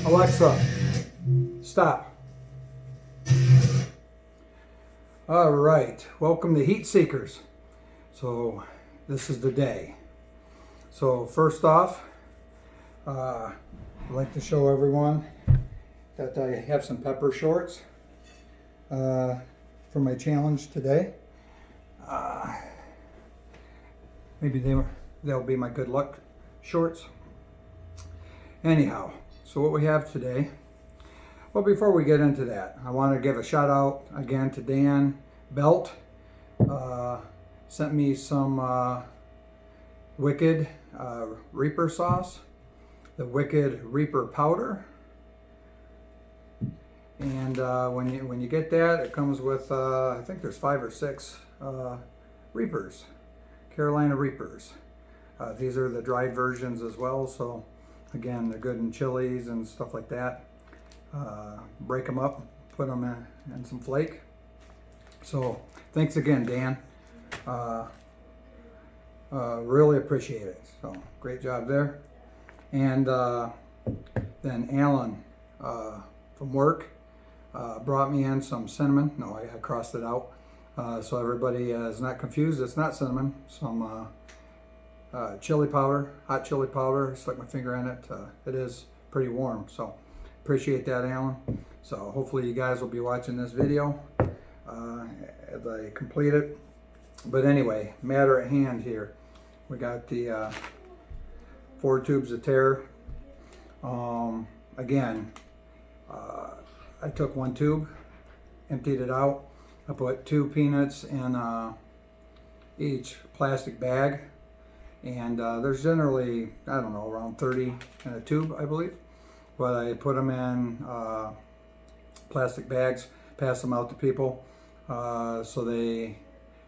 Alexa, stop. All right, welcome to Heat Seekers. So this is the day. So first off, I'd like to show everyone that I have some pepper shorts for my challenge today. Maybe they'll be my good luck shorts. Anyhow, so what we have today, well, before we get into that, I want to give a shout out again to Dan Belt. Sent me some Wicked Reaper sauce, the Wicked Reaper powder. And when you get that, it comes with, I think there's 5 or 6 Reapers, Carolina Reapers. These are the dried versions as well, so again, they're good in chilies and stuff like that. Break them up, put them in some flake. So thanks again, Dan. Really appreciate it. So great job there. And then Alan from work brought me in some cinnamon. No, I crossed it out. So everybody is not confused. It's not cinnamon. Some chili powder, hot chili powder. Stuck my finger in it. It is pretty warm. So appreciate that, Alan. So hopefully you guys will be watching this video as I complete it. But anyway, matter at hand here. We got the 4 tubes of tear. Again, I took 1 tube, emptied it out. I put 2 peanuts in each plastic bag. And there's generally, I don't know, around 30 in a tube, I believe. But I put them in plastic bags, pass them out to people so they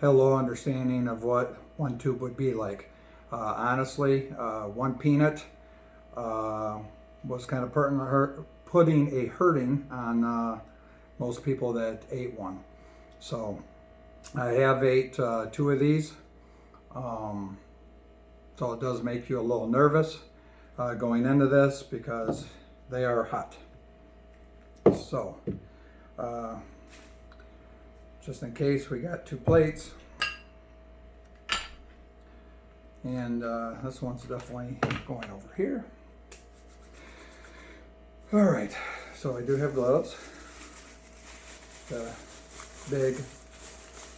had a low understanding of what 1 tube would be like. Honestly, 1 peanut was kind of putting a hurting on most people that ate 1. So I have ate 2 of these. So it does make you a little nervous going into this because they are hot. So just in case, we got 2 plates. And this one's definitely going over here. All right, so I do have gloves. The big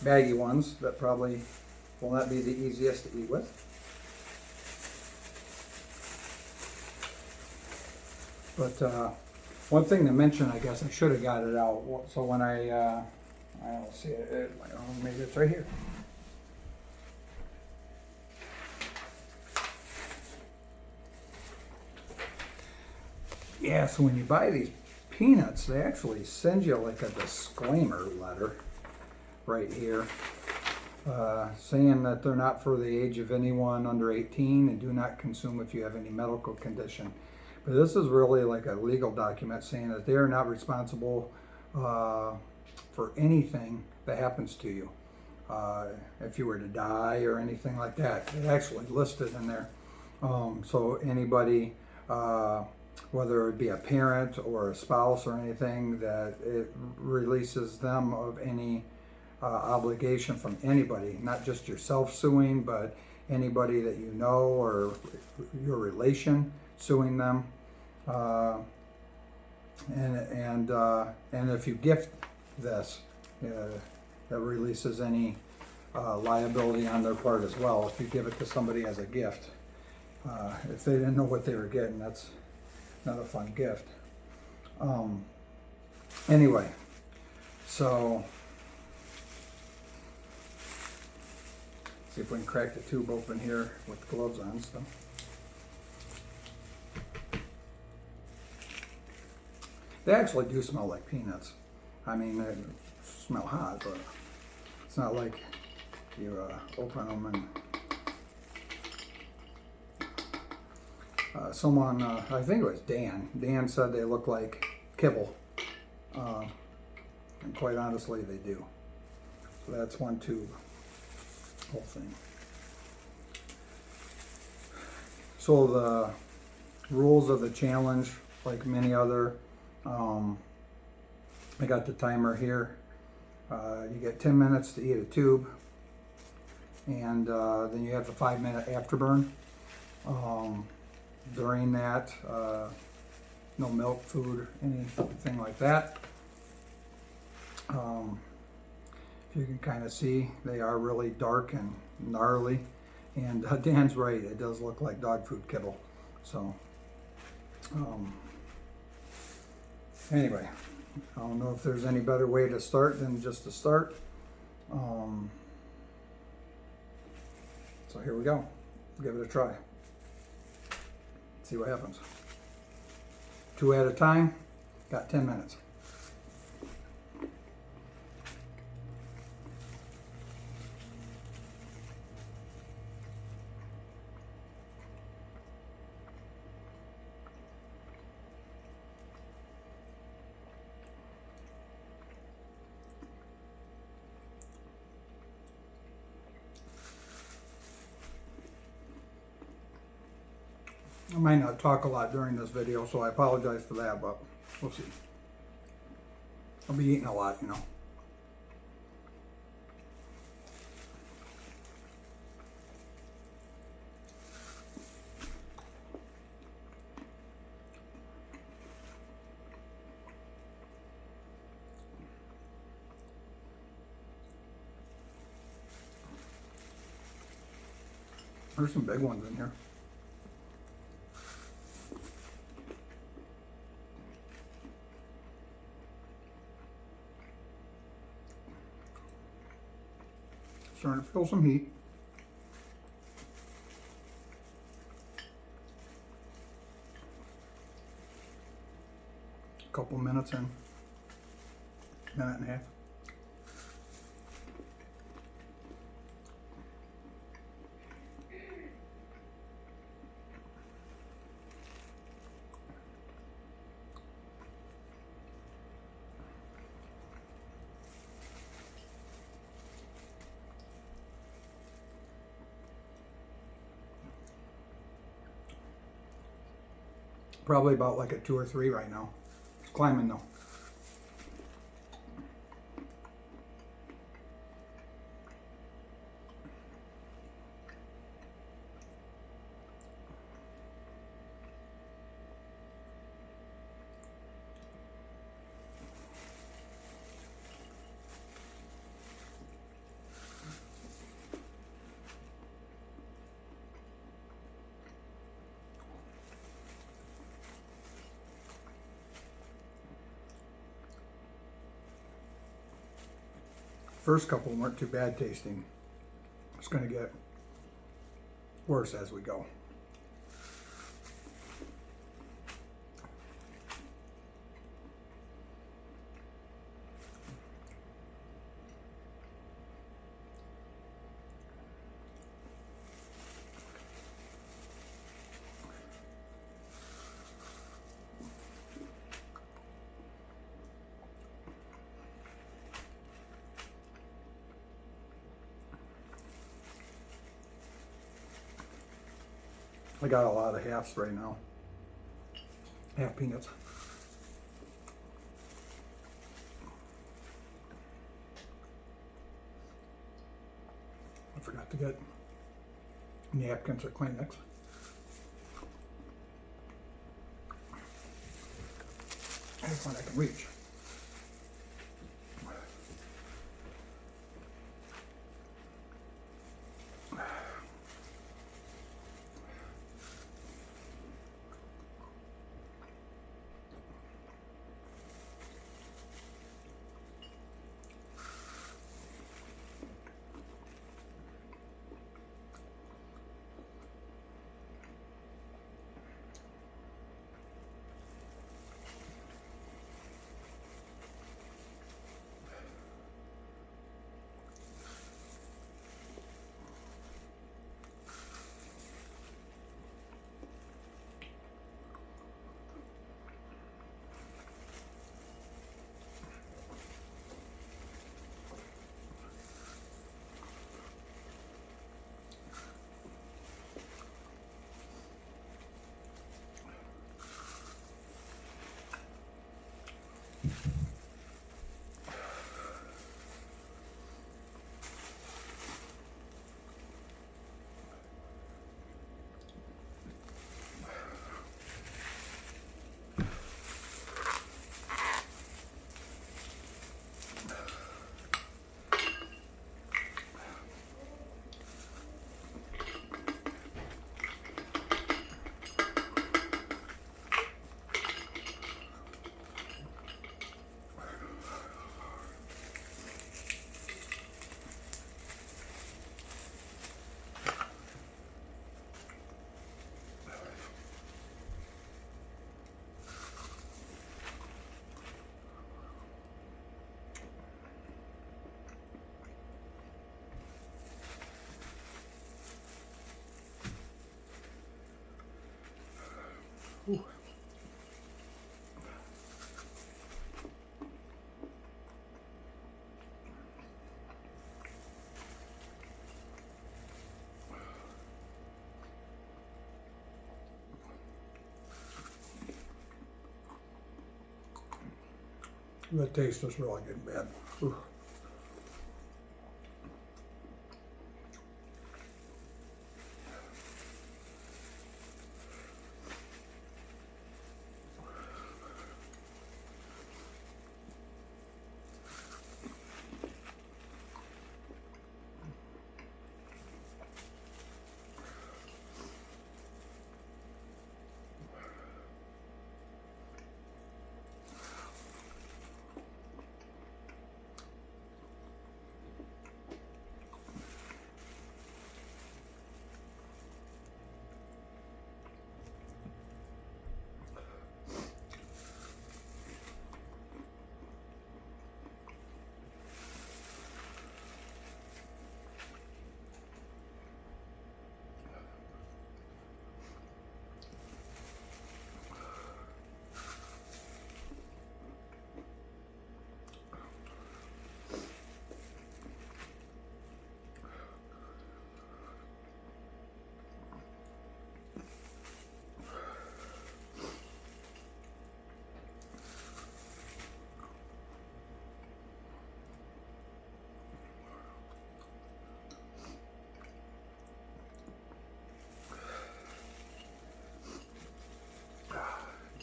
baggy ones that probably will not be the easiest to eat with. But one thing to mention, I guess I should have got it out. So when I don't see it, maybe it's right here. Yeah, so when you buy these peanuts, they actually send you like a disclaimer letter right here saying that they're not for the age of anyone under 18 and do not consume if you have any medical condition. But this is really like a legal document saying that they are not responsible for anything that happens to you. If you were to die or anything like that, it's actually listed in there. So anybody, whether it be a parent or a spouse or anything, that it releases them of any obligation from anybody, not just yourself suing, but anybody that you know or your relation suing them. And if you gift this, that releases any liability on their part as well if you give it to somebody as a gift. If they didn't know what they were getting, that's not a fun gift. Anyway, so see if we can crack the tube open here with the gloves on. So they actually do smell like peanuts. I mean, they smell hot, but it's not like you open them and someone, I think it was Dan said they look like kibble. And quite honestly, they do. So that's 1 tube, whole thing. So the rules of the challenge like many other. I got the timer here. You get 10 minutes to eat a tube, and then you have the 5-minute afterburn. During that, no milk, food, anything like that. If you can kind of see, they are really dark and gnarly. And Dan's right, it does look like dog food kibble. So, anyway, I don't know if there's any better way to start than just to start. So here we go. Give it a try. See what happens. 2 at a time. Got 10 minutes. I might not talk a lot during this video, so I apologize for that, but we'll see. I'll be eating a lot, you know. There's some big ones in here. Starting to feel some heat. A couple minutes in, minute and a half. Probably about like a 2 or 3 right now. It's climbing though. First couple weren't too bad tasting. It's going to get worse as we go. I got a lot of halves right now. Half peanuts. I forgot to get napkins or Kleenex. That's one I can reach. Ooh. The taste is really getting bad. Ooh.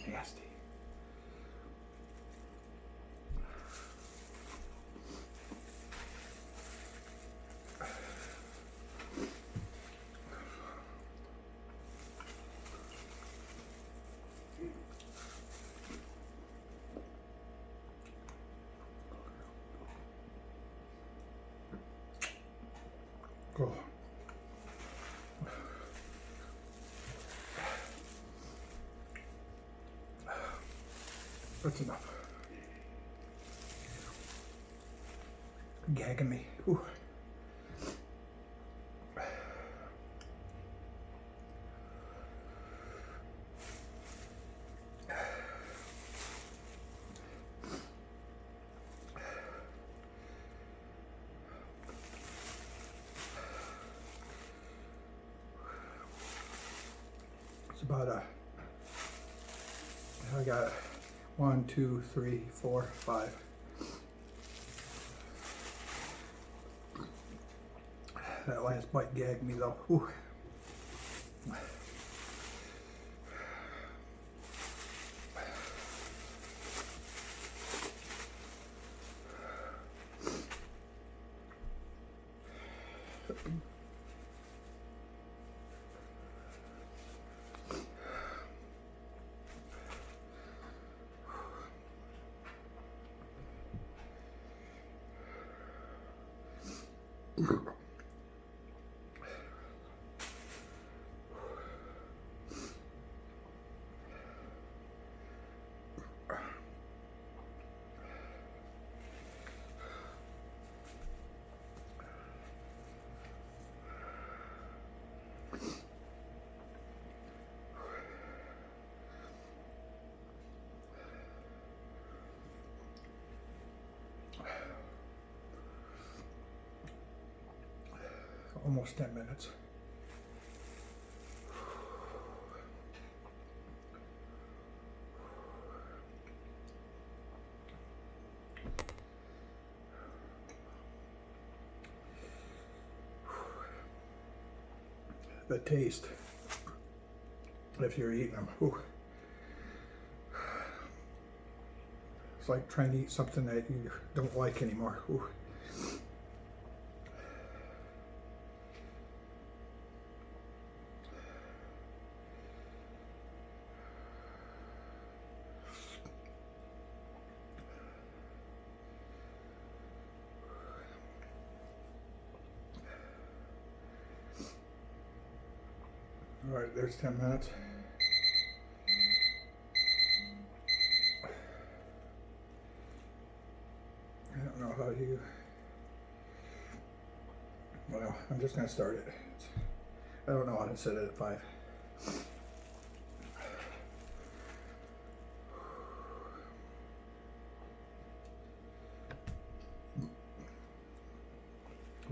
Nasty. Oh. That's enough. Gagging me. Ooh. It's about I got 1, 2, 3, 4, 5. That last bite gagged me though. Ooh. Almost 10 minutes. the taste if you're eating them. Ooh. It's like trying to eat something that you don't like anymore. Ooh. All right, there's 10 minutes. I don't know how you, well, I'm just gonna start it. I don't know how to set it at 5.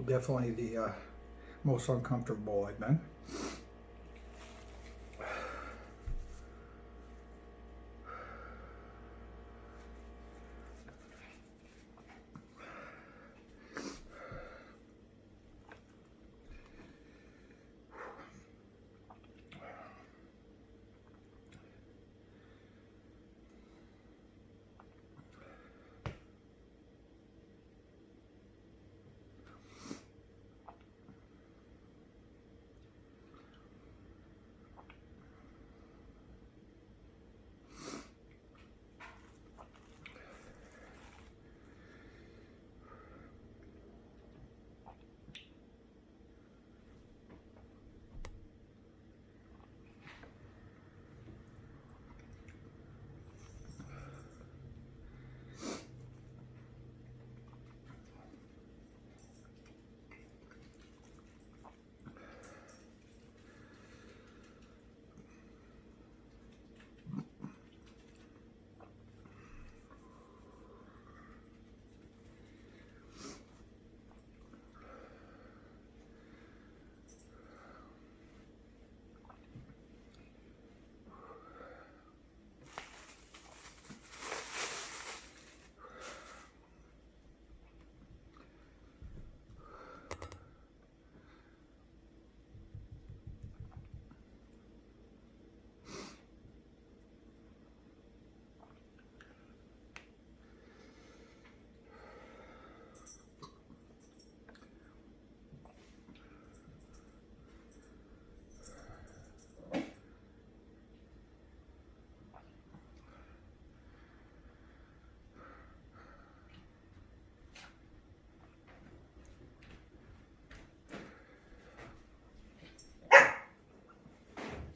Definitely the most uncomfortable I've been.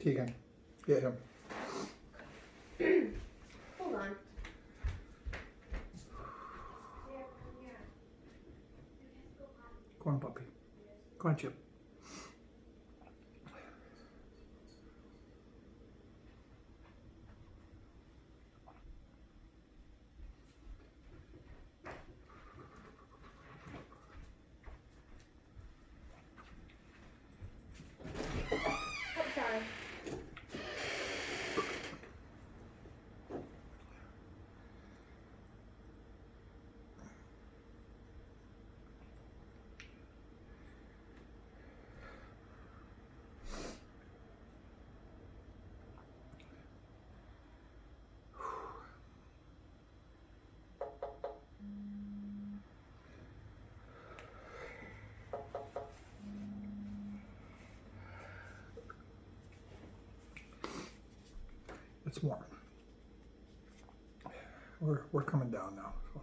Tegan, get him. Hold on. Go on, puppy. Go on, Chip. Oh, sorry. It's warm. We're coming down now. So.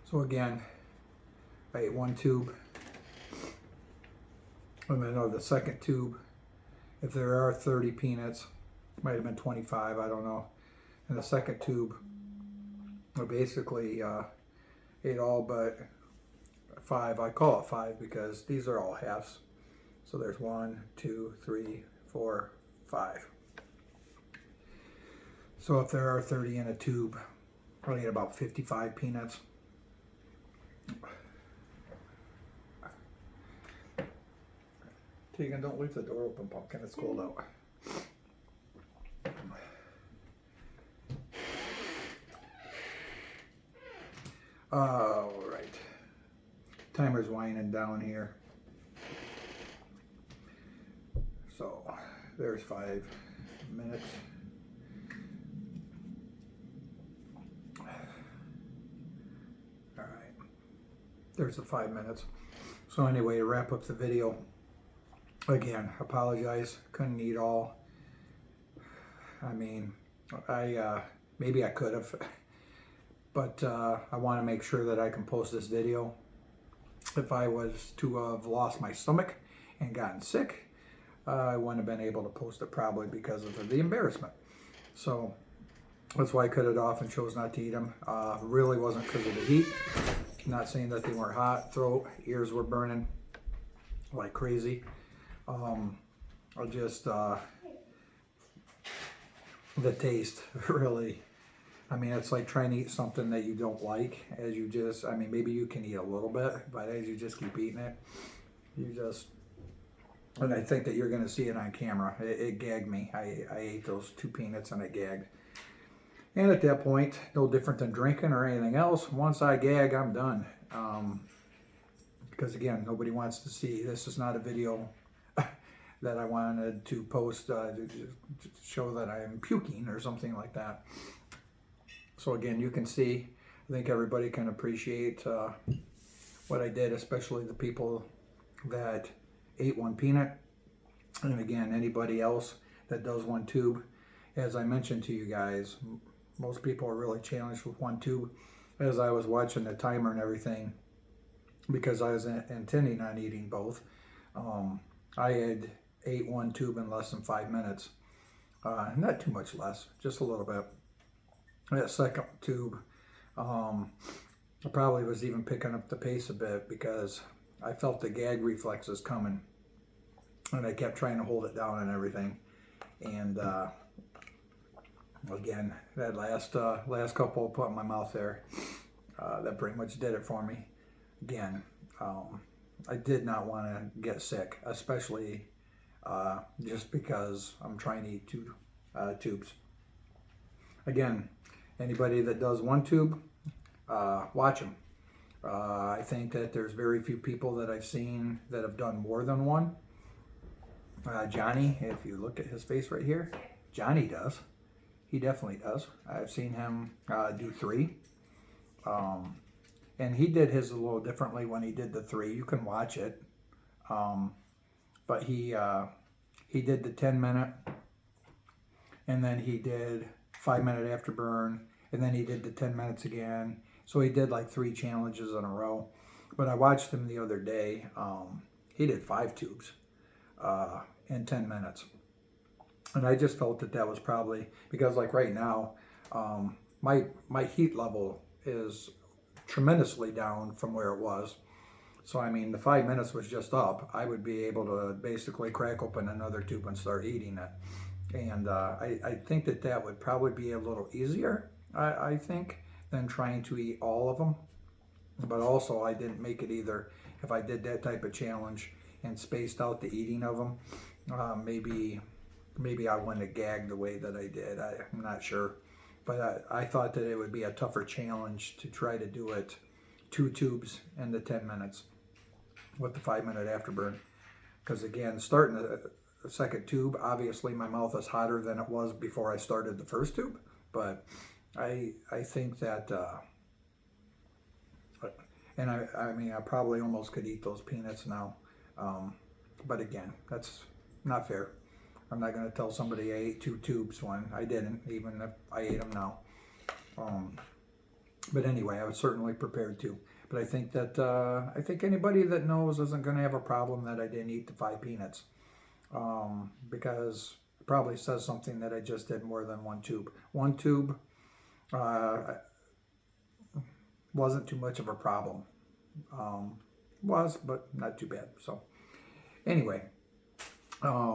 So again, I ate 1 tube. And then the second tube, if there are 30 peanuts, might have been 25, I don't know. And the second tube, I basically ate all but 5. I call it 5 because these are all halves. So there's 1, 2, 3, 4, 5. So if there are 30 in a tube, I'll get about 55 peanuts. Tegan, don't leave the door open, Pumpkin. It's cold out. All right. Timer's winding down here. So there's 5 minutes. All right. There's the 5 minutes. So anyway, to wrap up the video, again, apologize. Couldn't eat all. I mean, maybe I could have, but I want to make sure that I can post this video. If I was to have lost my stomach and gotten sick, I wouldn't have been able to post it probably because of the embarrassment. So that's why I cut it off and chose not to eat them. Really wasn't because of the heat. Not saying that they weren't hot. Throat, ears were burning like crazy. I just, the taste really, I mean, it's like trying to eat something that you don't like as you just, I mean, maybe you can eat a little bit, but as you just keep eating it, you just, and I think that you're going to see it on camera. It gagged me. I ate those 2 peanuts and I gagged. And at that point, no different than drinking or anything else. Once I gag, I'm done. Because again, nobody wants to see, this is not a video that I wanted to post to show that I am puking or something like that. So again, you can see, I think everybody can appreciate what I did, especially the people that ate 1 peanut. And again, anybody else that does 1 tube. As I mentioned to you guys, most people are really challenged with 1 tube. As I was watching the timer and everything, because I was intending on eating both, I had ate 1 tube in less than 5 minutes. Not too much less, just a little bit. That second tube, I probably was even picking up the pace a bit because I felt the gag reflexes coming. And I kept trying to hold it down and everything. And again, that last couple put in my mouth there, that pretty much did it for me. Again, I did not want to get sick, especially just because I'm trying to eat 2 tubes. Again, anybody that does 1 tube, watch them. I think that there's very few people that I've seen that have done more than 1. Johnny, if you look at his face right here, Johnny does. He definitely does. I've seen him do 3. And he did his a little differently when he did the 3. You can watch it. But he did the 10-minute, and then he did 5-minute afterburn, and then he did the 10 minutes again. So he did like 3 challenges in a row. But I watched him the other day. He did 5 tubes in 10 minutes. And I just felt that that was probably, because like right now, my heat level is tremendously down from where it was. So I mean, the 5 minutes was just up. I would be able to basically crack open another tube and start eating it. And I think that that would probably be a little easier, I think, than trying to eat all of them. But also, I didn't make it either. If I did that type of challenge and spaced out the eating of them, maybe I wouldn't have gagged the way that I did. I'm not sure. But I thought that it would be a tougher challenge to try to do it 2 tubes in the 10 minutes with the 5-minute afterburn. Because again, starting the second tube, obviously my mouth is hotter than it was before I started the first tube. But I think that, and I mean, I probably almost could eat those peanuts now. But again, that's not fair. I'm not going to tell somebody I ate 2 tubes when I didn't, even if I ate them now. But anyway, I was certainly prepared to. But I think that I think anybody that knows isn't going to have a problem that I didn't eat the 5 peanuts, because it probably says something that I just did more than 1 tube. 1 tube wasn't too much of a problem. was, but not too bad. So anyway, I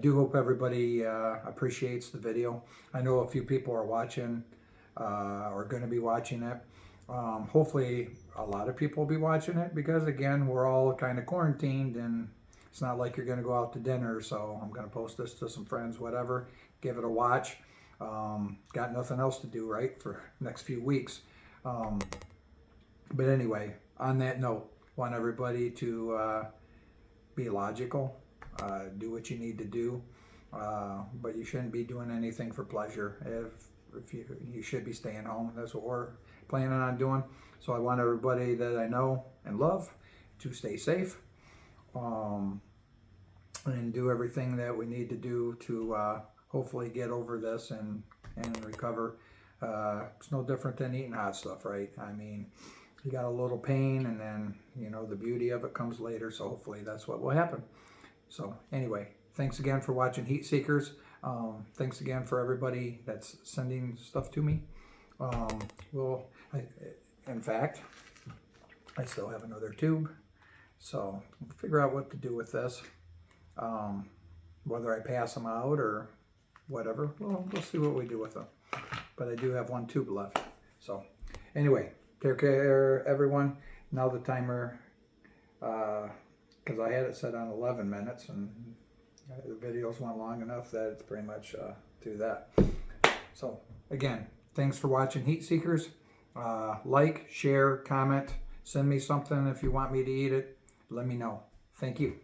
do hope everybody appreciates the video. I know a few people are watching, are going to be watching it. Hopefully a lot of people will be watching it because, again, we're all kind of quarantined and it's not like you're going to go out to dinner. So I'm going to post this to some friends, whatever, give it a watch. Got nothing else to do, right, for next few weeks. But anyway, on that note, want everybody to be logical. Do what you need to do, but you shouldn't be doing anything for pleasure. If you should be staying home. That's what we're planning on doing. So I want everybody that I know and love to stay safe, and do everything that we need to do to hopefully get over this and recover. It's no different than eating hot stuff, right? I mean, you got a little pain, and then the beauty of it comes later. So hopefully that's what will happen. So anyway, thanks again for watching Heat Seekers. Thanks again for everybody that's sending stuff to me. In fact, I still have another tube. So we'll figure out what to do with this. Whether I pass them out or whatever, we'll see what we do with them. But I do have one tube left. So anyway, take care, everyone. Now the timer, because I had it set on 11 minutes and the videos went long enough that it's pretty much do that. So again, thanks for watching Heat Seekers. Like, share, comment, send me something if you want me to eat it. Let me know. Thank you.